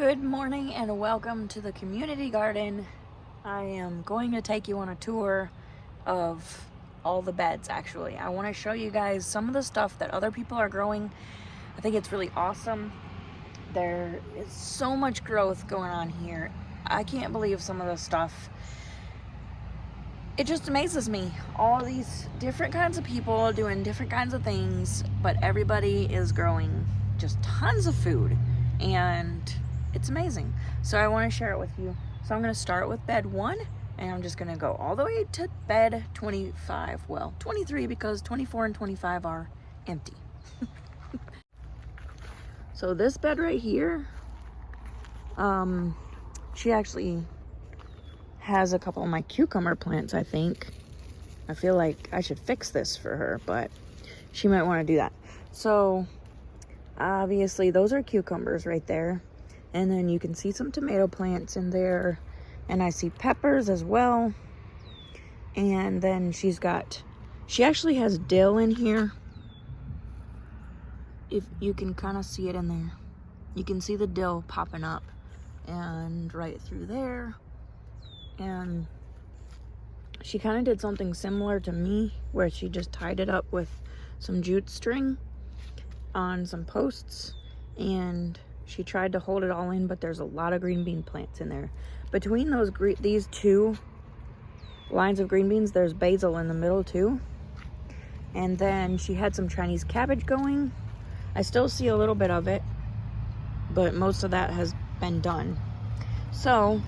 Good morning and welcome to the community garden. I am going to take you on a tour of all the beds. Actually, I want to show you guys some of the stuff that other people are growing. I think it's really awesome. There is so much growth going on here. I can't believe some of the stuff. It just amazes me. All these different kinds of people doing different kinds of things, but everybody is growing just tons of food, and it's amazing. So I want to share it with you. So I'm going to start with bed 1, and I'm just going to go all the way to bed 25. Well, 23, because 24 and 25 are empty. So this bed right here, she actually has a couple of my cucumber plants, I think. I feel like I should fix this for her, but she might want to do that. So obviously those are cucumbers right there. And then you can see some tomato plants in there. And I see peppers as well. And then she actually has dill in here. If you can kind of see it in there. You can see the dill popping up. And right through there. And she kind of did something similar to me, where she just tied it up with some jute string on some posts. And she tried to hold it all in, but there's a lot of green bean plants in there. Between these two lines of green beans, there's basil in the middle too. And then she had some Chinese cabbage going. I still see a little bit of it, but most of that has been done. So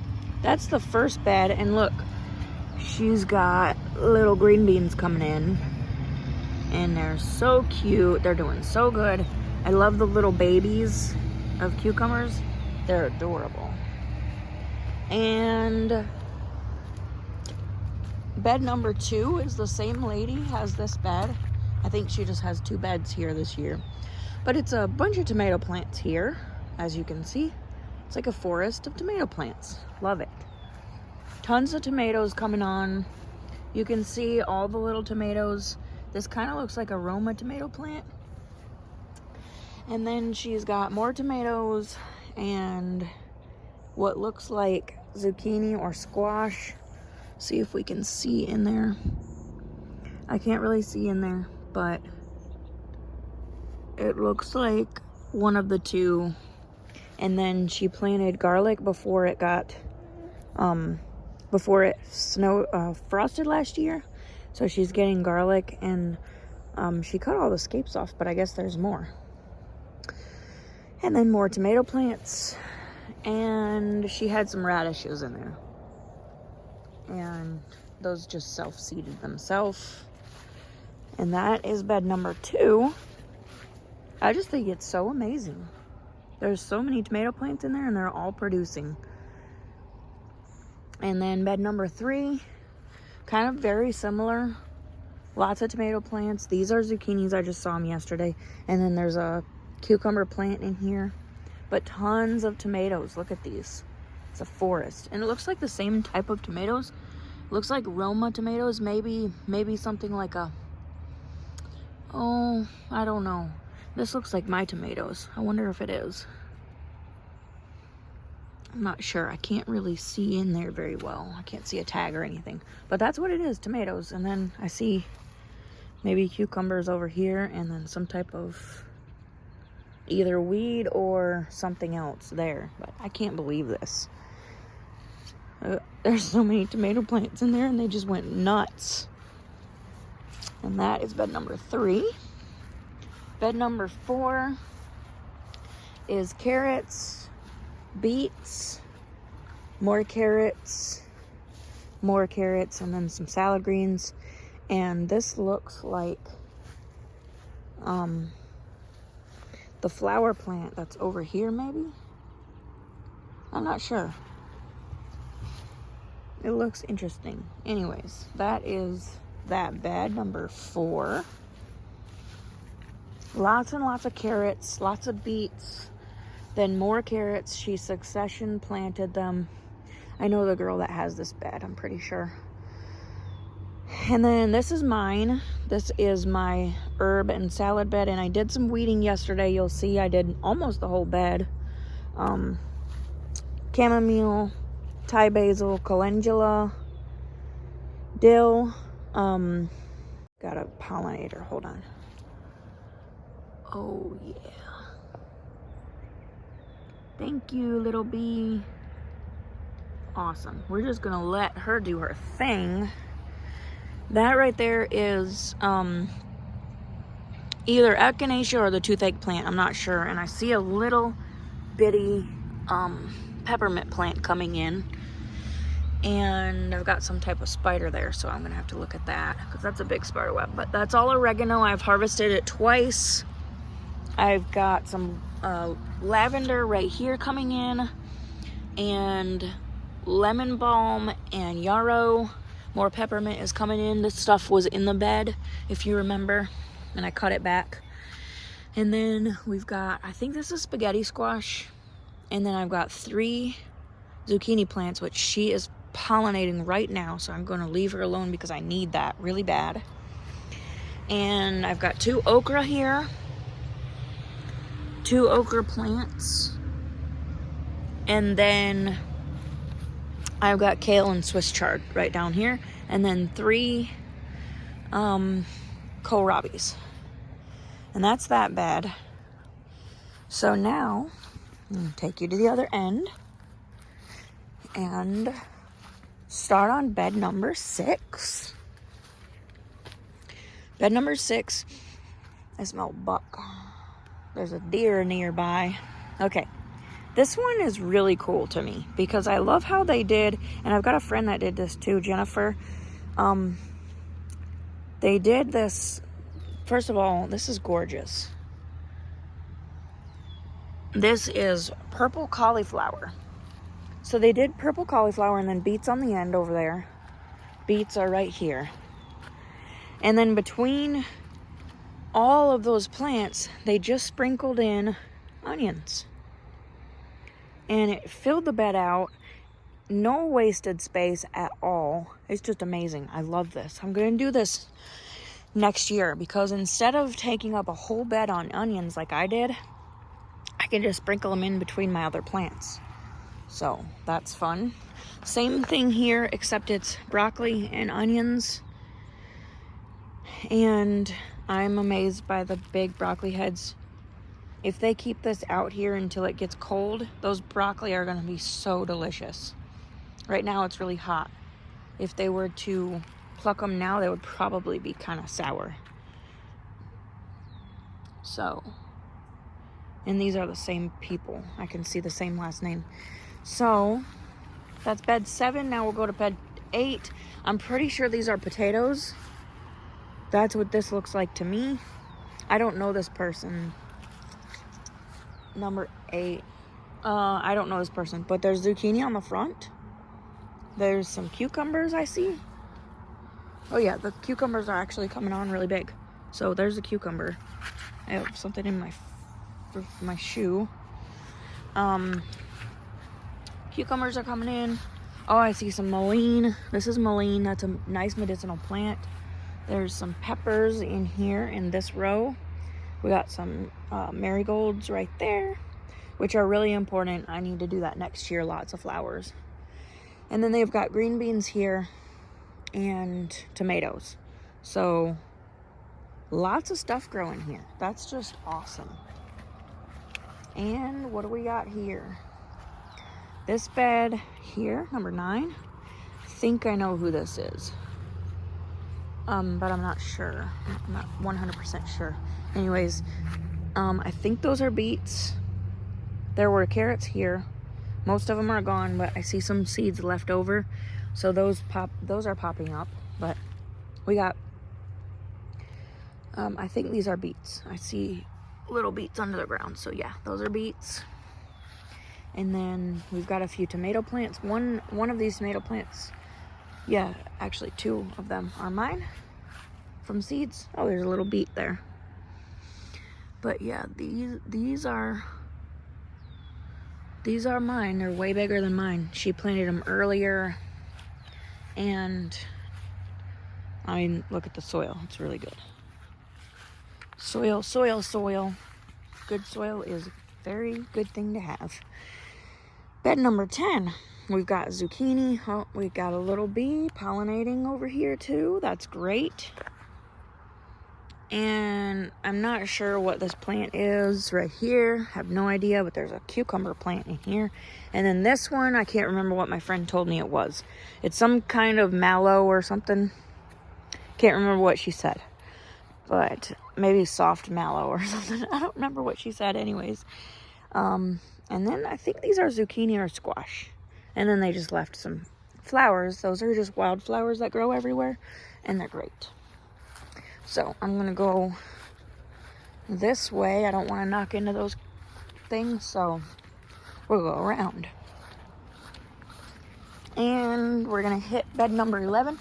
that's the first bed. And look, she's got little green beans coming in. And they're so cute. They're doing so good. I love the little babies of cucumbers. They're adorable. And bed number 2 is the same lady has this bed. I think she just has 2 beds here this year. But it's a bunch of tomato plants here, as you can see. It's like a forest of tomato plants. Love it. Tons of tomatoes coming on. You can see all the little tomatoes. This kind of looks like a Roma tomato plant. And then she's got more tomatoes and what looks like zucchini or squash. See if we can see in there. I can't really see in there, but it looks like one of the two. And then she planted garlic before it got, frosted last year. So she's getting garlic, and she cut all the scapes off, but I guess there's more. And then more tomato plants. And she had some radishes in there. And those just self-seeded themselves. And that is bed number 2. I just think it's so amazing. There's so many tomato plants in there, and they're all producing. And then bed number 3, kind of very similar. Lots of tomato plants. These are zucchinis. I just saw them yesterday. And then there's a cucumber plant in here, but tons of tomatoes. Look at these. It's a forest, and it looks like the same type of tomatoes. Looks like Roma tomatoes, maybe something like I don't know. This looks like my tomatoes. I wonder if it is. I'm not sure. I can't really see in there very well. I can't see a tag or anything, but that's what it is, tomatoes. And then I see maybe cucumbers over here, and then some type of either weed or something else there. But I can't believe this. There's so many tomato plants in there, and they just went nuts. And that is bed number 3. Bed number 4 is carrots, beets, more carrots, and then some salad greens. And this looks like the flower plant that's over here, maybe? I'm not sure. It looks interesting. Anyways, that is that bed number 4. Lots and lots of carrots, lots of beets, then more carrots. She succession planted them. I know the girl that has this bed, I'm pretty sure. And then this is mine. This is my herb and salad bed, and I did some weeding yesterday. You'll see I did almost the whole bed. chamomile, Thai basil, calendula, dill. Got a pollinator. Hold on. Oh, yeah. Thank you, little bee. Awesome. We're just gonna let her do her thing. That right there is either echinacea or the toothache plant. I'm not sure. And I see a little bitty peppermint plant coming in. And I've got some type of spider there, so I'm gonna have to look at that because that's a big spider web. But that's all oregano. I've harvested it twice. I've got some lavender right here coming in, and lemon balm and yarrow. More peppermint is coming in. This stuff was in the bed, if you remember, and I cut it back. And then we've got, I think this is spaghetti squash, and then I've got 3 zucchini plants, which she is pollinating right now, so I'm going to leave her alone because I need that really bad. And I've got 2 okra here, 2 okra plants, and then I've got kale and Swiss chard right down here, and then 3 kohlrabis, and that's that bad. So now I'm going to take you to the other end and start on bed number 6. Bed number 6. I smell buck. There's a deer nearby. Okay. This one is really cool to me because I love how they did, and I've got a friend that did this too, Jennifer. They did this, first of all, this is gorgeous. This is purple cauliflower. So they did purple cauliflower and then beets on the end over there. Beets are right here. And then between all of those plants, they just sprinkled in onions. And it filled the bed out. No wasted space at all. It's just amazing. I love this. I'm going to do this next year because instead of taking up a whole bed on onions like I did, I can just sprinkle them in between my other plants. So that's fun. Same thing here, except it's broccoli and onions. And I'm amazed by the big broccoli heads. If they keep this out here until it gets cold, those broccoli are going to be so delicious. Right now it's really hot. If they were to pluck them now, they would probably be kind of sour. So, and these are the same people. I can see the same last name. So, that's bed 7. Now we'll go to bed 8. I'm pretty sure these are potatoes. That's what this looks like to me. I don't know this person. Number 8. I don't know this person, but there's zucchini on the front. There's some cucumbers I see. Oh yeah, the cucumbers are actually coming on really big. So there's a cucumber. I have something in my shoe. Cucumbers are coming in. Oh, I see some mullein. This is mullein. That's a nice medicinal plant. There's some peppers in here in this row. We got some marigolds right there, which are really important. I need to do that next year. Lots of flowers. And then they've got green beans here and tomatoes. So lots of stuff growing here. That's just awesome. And what do we got here? This bed here, number 9. I think I know who this is. But I'm not sure. I'm not 100% sure. Anyways, I think those are beets. There were carrots here. Most of them are gone, but I see some seeds left over. So those are popping up. But we got, I think these are beets. I see little beets under the ground. So yeah, those are beets. And then we've got a few tomato plants. One of these tomato plants, yeah, actually 2 of them are mine from seeds. Oh, there's a little beet there. But yeah, these are mine. They're way bigger than mine. She planted them earlier. And I mean, look at the soil. It's really good. Soil. Good soil is a very good thing to have. Bed number 10. We've got zucchini. Oh, we've got a little bee pollinating over here too. That's great. And I'm not sure what this plant is right here. Have no idea, but there's a cucumber plant in here. And then this one, I can't remember what my friend told me it was. It's some kind of mallow or something. Can't remember what she said. But maybe soft mallow or something. I don't remember what she said anyways. And then I think these are zucchini or squash. And then they just left some flowers. Those are just wildflowers that grow everywhere. And they're great. So I'm going to go this way. I don't want to knock into those things. So we'll go around. And we're going to hit bed number 11.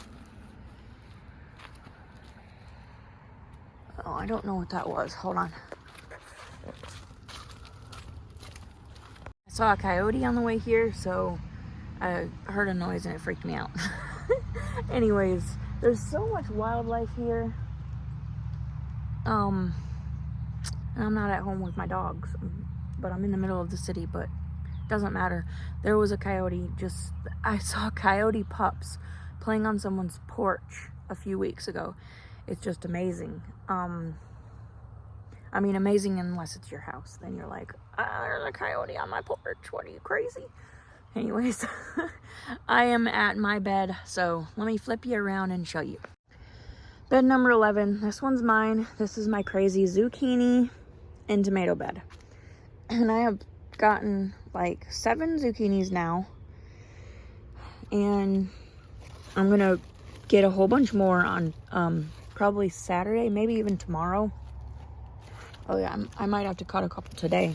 Oh, I don't know what that was. Hold on. I saw a coyote on the way here, so I heard a noise and it freaked me out. Anyways, there's so much wildlife here. And I'm not at home with my dogs, but I'm in the middle of the city, but it doesn't matter. There was a coyote, I saw coyote pups playing on someone's porch a few weeks ago. It's just amazing. I mean, amazing unless it's your house. Then you're like, there's a coyote on my porch. What are you, crazy? Anyways, I am at my bed, so let me flip you around and show you. Bed number 11. This one's mine. This is my crazy zucchini and tomato bed. And I have gotten like 7 zucchinis now. And I'm going to get a whole bunch more on probably Saturday, maybe even tomorrow. Oh yeah, I might have to cut a couple today.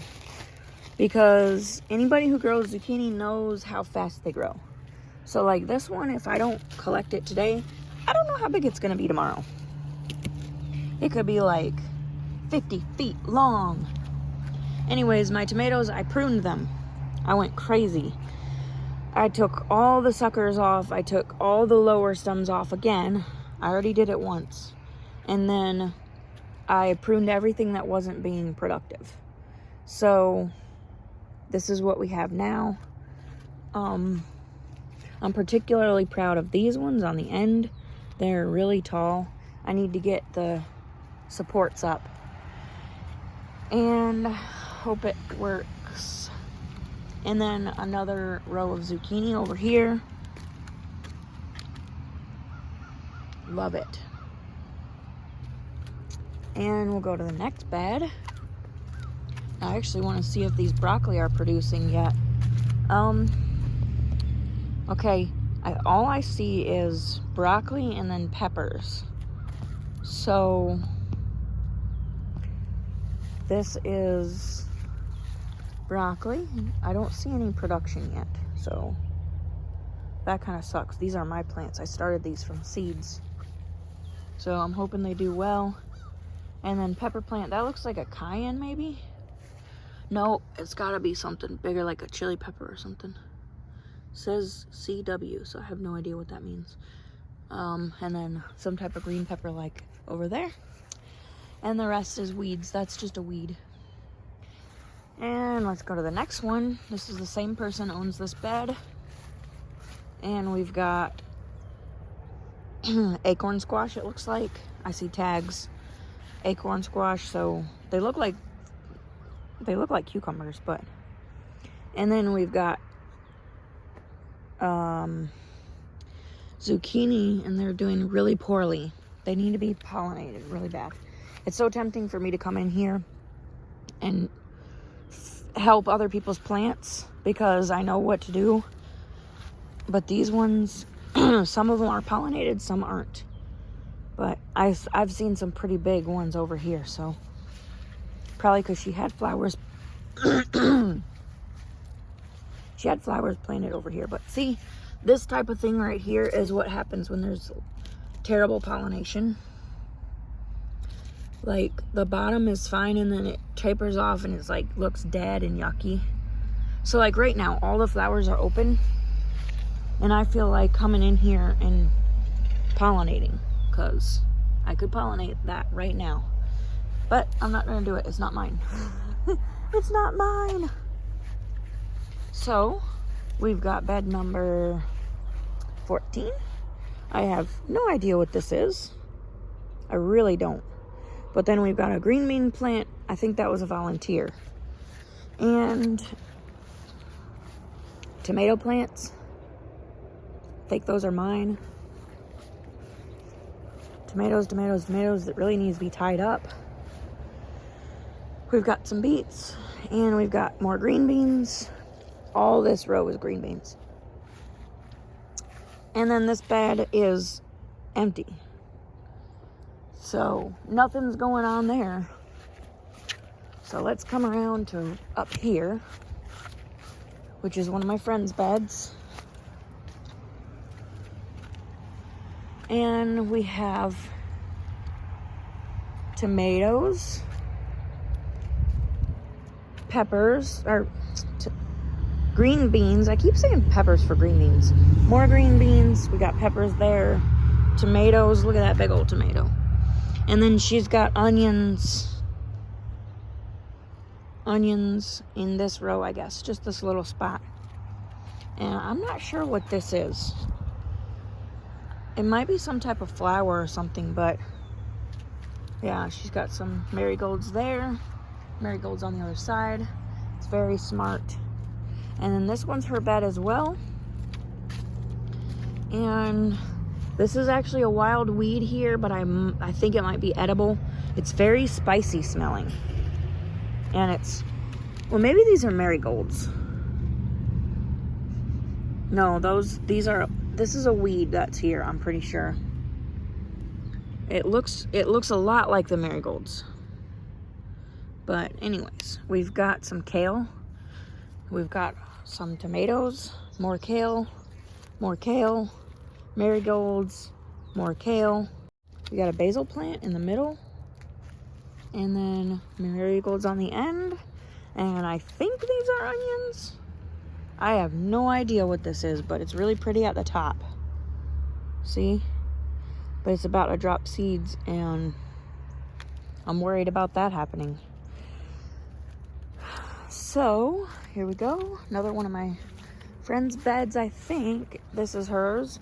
Because anybody who grows zucchini knows how fast they grow. So like this one, if I don't collect it today, I don't know how big it's going to be tomorrow. It could be like 50 feet long. Anyways, my tomatoes, I pruned them. I went crazy. I took all the suckers off. I took all the lower stems off again. I already did it once. And then I pruned everything that wasn't being productive. So this is what we have now. I'm particularly proud of these ones on the end. They're really tall. I need to get the supports up. And hope it works. And then another row of zucchini over here. Love it. And we'll go to the next bed. I actually want to see if these broccoli are producing yet. Okay, all I see is broccoli and then peppers. So this is broccoli. I don't see any production yet, so that kind of sucks. These are my plants. I started these from seeds, so I'm hoping they do well. And then pepper plant, that looks like a cayenne maybe. No, it's gotta be something bigger, like a chili pepper or something. It says CW, so I have no idea what that means. And then some type of green pepper like over there. And the rest is weeds. That's just a weed. And let's go to the next one. This is the same person owns this bed. And we've got acorn squash, it looks like. I see tags. Acorn squash, so they look like cucumbers, but. And then we've got zucchini, and they're doing really poorly. They need to be pollinated really bad. It's so tempting for me to come in here and help other people's plants because I know what to do. But these ones, some of them are pollinated, some aren't. But I've seen some pretty big ones over here, so probably because she had flowers. She had flowers planted over here. But see, this type of thing right here is what happens when there's terrible pollination. Like the bottom is fine and then it tapers off and it's like looks dead and yucky. So like right now, all the flowers are open. And I feel like coming in here and pollinating, because I could pollinate that right now. But I'm not going to do it. It's not mine. It's not mine. So We've got bed number 14. I have no idea what this is. I really don't. But then we've got a green bean plant. I think that was a volunteer. And tomato plants. I think those are mine. Tomatoes that really needs to be tied up. We've got some beets, and we've got more green beans. All this row is green beans. And then this bed is empty. So nothing's going on there. So let's come around to up here, which is one of my friend's beds. And we have tomatoes, peppers, or green beans. I keep saying peppers for green beans. More green beans. We got peppers there. Tomatoes. Look at that big old tomato. And then she's got onions. Onions in this row, I guess. Just this little spot. And I'm not sure what this is. It might be some type of flower or something, but yeah, she's got some marigolds there. Marigolds on the other side. It's very smart. And then this one's her bed as well. And this is actually a wild weed here, but I think it might be edible. It's very spicy smelling. And it's, well, maybe these are marigolds. No, this is a weed that's here, I'm pretty sure. It looks a lot like the marigolds. But anyways, we've got some kale. We've got some tomatoes, more kale, marigolds, more kale. We got a basil plant in the middle. And then marigolds on the end. And I think these are onions. I have no idea what this is, but it's really pretty at the top. See? But it's about to drop seeds, and I'm worried about that happening. So, here we go. Another one of my friend's beds, I think. This is hers.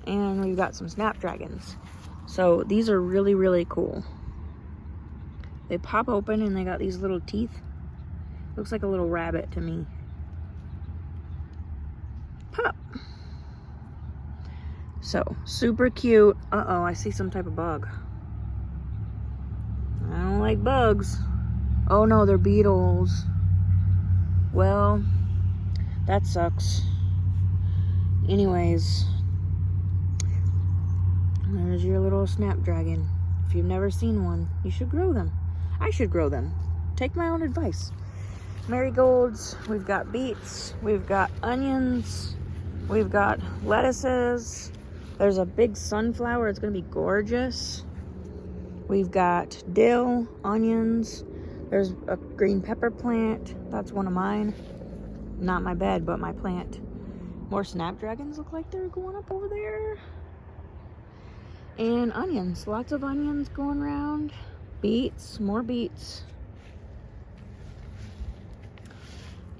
And we've got some snapdragons. So, these are really, really cool. They pop open, and they got these little teeth. Looks like a little rabbit to me. Pop. So, super cute. Uh-oh, I see some type of bug. I don't like bugs. Oh no, they're beetles. Well, that sucks. Anyways, there's your little snapdragon. If you've never seen one, you should grow them. I should grow them. Take my own advice. Marigolds, we've got beets, we've got onions, we've got lettuces. There's a big sunflower, it's gonna be gorgeous. We've got dill, onions. There's a green pepper plant. That's one of mine. Not my bed, but my plant. More snapdragons look like they're going up over there. And onions, lots of onions going around. Beets, more beets.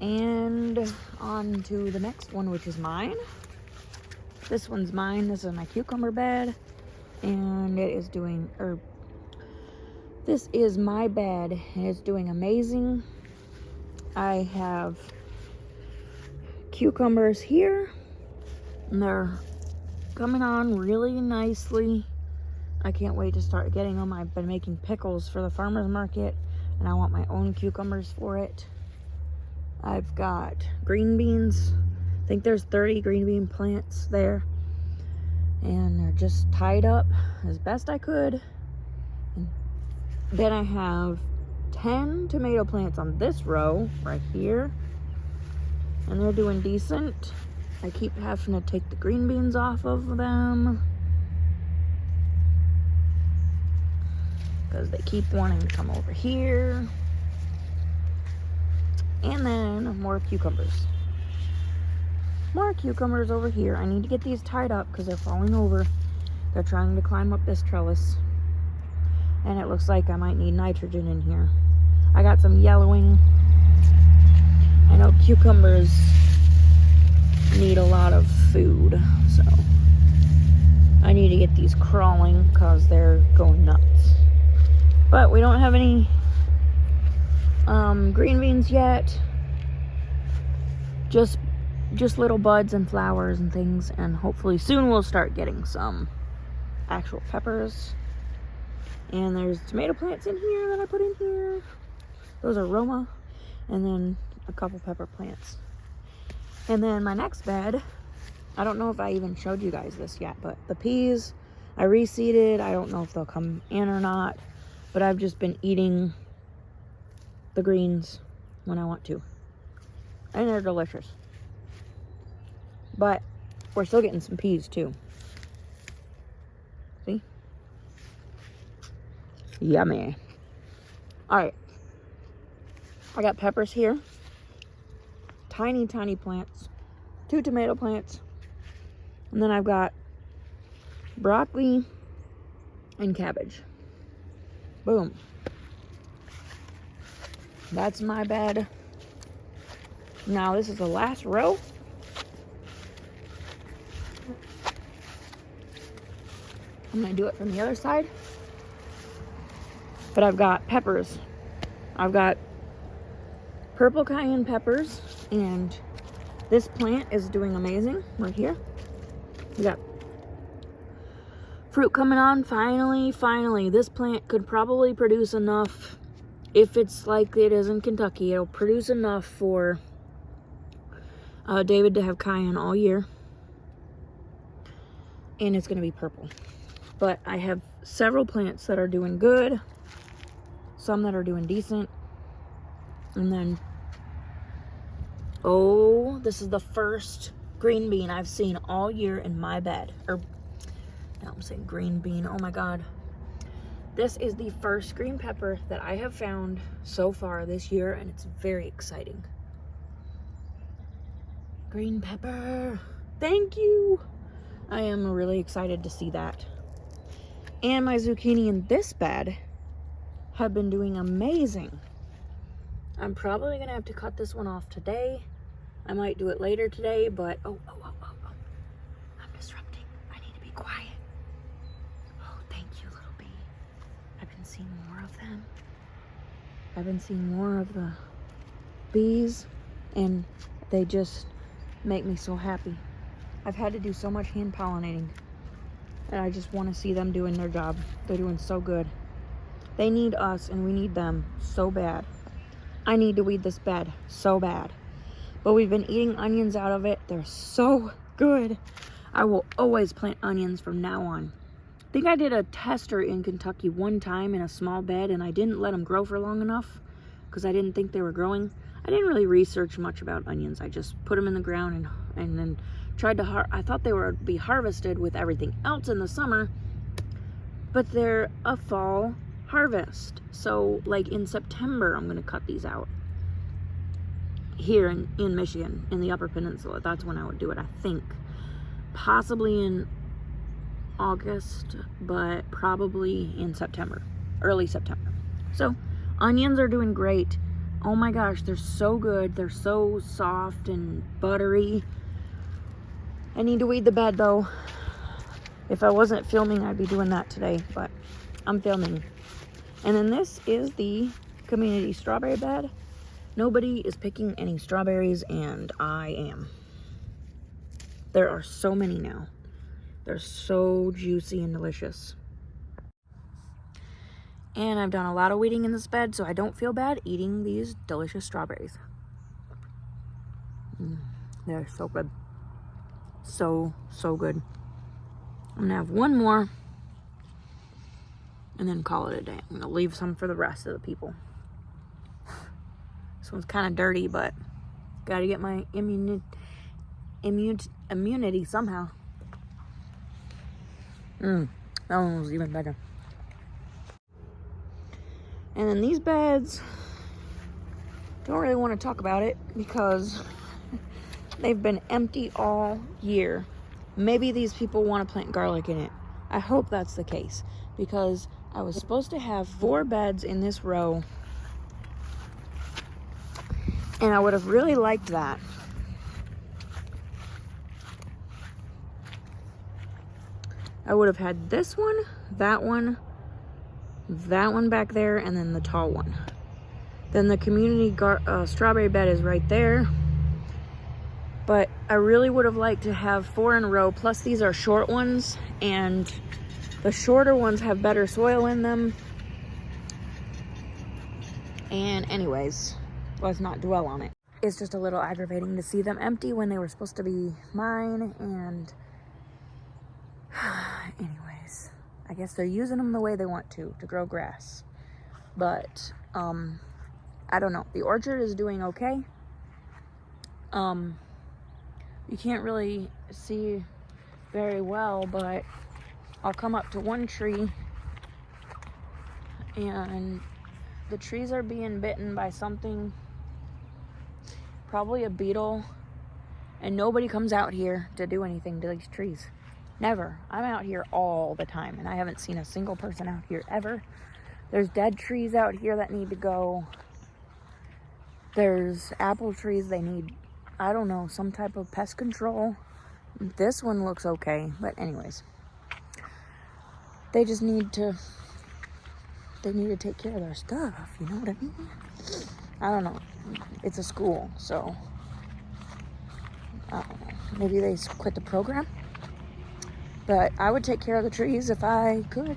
And on to the next one, which is mine. This one's mine. This is my cucumber bed. And it is doing, this is my bed, and it's doing amazing. I have cucumbers here, and they're coming on really nicely. I can't wait to start getting them. I've been making pickles for the farmer's market, and I want my own cucumbers for it. I've got green beans. I think there's 30 green bean plants there, and they're just tied up as best I could. And then I have 10 tomato plants on this row right here, and they're doing decent. I keep having to take the green beans off of them because they keep wanting to come over here. And then more cucumbers. More cucumbers over here. I need to get these tied up because they're falling over. They're trying to climb up this trellis. And it looks like I might need nitrogen in here. I got some yellowing. I know cucumbers food. So I need to get these crawling because they're going nuts. But we don't have any green beans yet. Just little buds and flowers and things, and hopefully soon we'll start getting some actual peppers. And there's tomato plants in here that I put in here. Those are Roma, and then a couple pepper plants. And then my next bed, I don't know if I even showed you guys this yet, but the peas I reseeded. I don't know if they'll come in or not, but I've just been eating the greens when I want to, and they're delicious. But we're still getting some peas too. See? Yummy. Alright. I got peppers here. Tiny, tiny plants. 2 tomato plants. And then I've got broccoli and cabbage. Boom. That's my bed. Now this is the last row. I'm going to do it from the other side. But I've got peppers. I've got purple cayenne peppers. And this plant is doing amazing right here. We got fruit coming on. Finally. This plant could probably produce enough. If it's like it is in Kentucky, it'll produce enough for David to have cayenne all year. And it's going to be purple. But I have several plants that are doing good. Some that are doing decent. And then, oh, this is the first green bean I've seen all year in my bed. Or, now I'm saying green bean. Oh my God. This is the first green pepper that I have found so far this year, and it's very exciting. Green pepper. Thank you. I am really excited to see that. And my zucchini in this bed have been doing amazing. I'm probably going to have to cut this one off today. I might do it later today, but oh. I'm disrupting. I need to be quiet. Oh, thank you, little bee. I've been seeing more of them. I've been seeing more of the bees, and they just make me so happy. I've had to do so much hand pollinating, and I just want to see them doing their job. They're doing so good. They need us, and we need them so bad. I need to weed this bed so bad. But we've been eating onions out of it. They're so good. I will always plant onions from now on. I think I did a tester in Kentucky one time in a small bed, and I didn't let them grow for long enough because I didn't think they were growing. I didn't really research much about onions. I just put them in the ground and then tried to I thought they would be harvested with everything else in the summer, but they're a fall harvest. So like in September, I'm going to cut these out. Here in Michigan, in the Upper Peninsula. That's when I would do it, I think. Possibly in August, but probably in September. Early September. So, onions are doing great. Oh my gosh, they're so good. They're so soft and buttery. I need to weed the bed though. If I wasn't filming, I'd be doing that today, but I'm filming. And then this is the community strawberry bed. Nobody is picking any strawberries, and I am. There are so many now. They're so juicy and delicious. And I've done a lot of weeding in this bed, so I don't feel bad eating these delicious strawberries. They're so good. So good. I'm going to have one more and then call it a day. I'm going to leave some for the rest of the people. This one's kind of dirty, but got to get my immunity somehow. That one was even better. And then these beds, don't really want to talk about it because they've been empty all year. Maybe these people want to plant garlic in it. I hope that's the case because I was supposed to have 4 beds in this row. And I would have really liked that. I would have had this one, that one back there, and then the tall one. Then the community strawberry bed is right there. But I really would have liked to have 4 in a row, plus these are short ones, and the shorter ones have better soil in them. And anyways, let's not dwell on it. It's just a little aggravating to see them empty when they were supposed to be mine, and anyways, I guess they're using them the way they want to grow grass. But I don't know. The orchard is doing okay. You can't really see very well, but I'll come up to one tree and the trees are being bitten by something, probably a beetle, and nobody comes out here to do anything to these trees. Never. I'm out here all the time and I haven't seen a single person out here ever. There's dead trees out here that need to go. There's apple trees, they need, I don't know, some type of pest control. This one looks okay, but anyways, they just need to, take care of their stuff, you know what I mean? I don't know. It's a school, so I don't know. Maybe they quit the program, but I would take care of the trees if I could.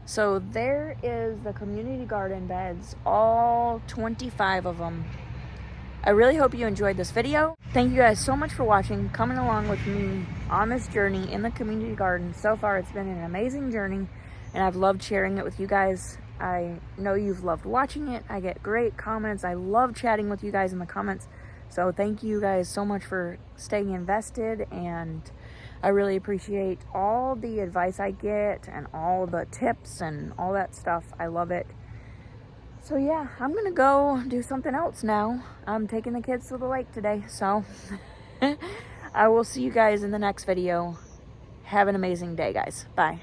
So there is the community garden beds, all 25 of them. I really hope you enjoyed this video. Thank you guys so much for watching, coming along with me on this journey in the community garden. So far, it's been an amazing journey, and I've loved sharing it with you guys. I know you've loved watching it. I get great comments. I love chatting with you guys in the comments. So thank you guys so much for staying invested, and I really appreciate all the advice I get and all the tips and all that stuff. I love it. So yeah, I'm gonna go do something else now. I'm taking the kids to the lake today, so I will see you guys in the next video. Have an amazing day, guys. Bye.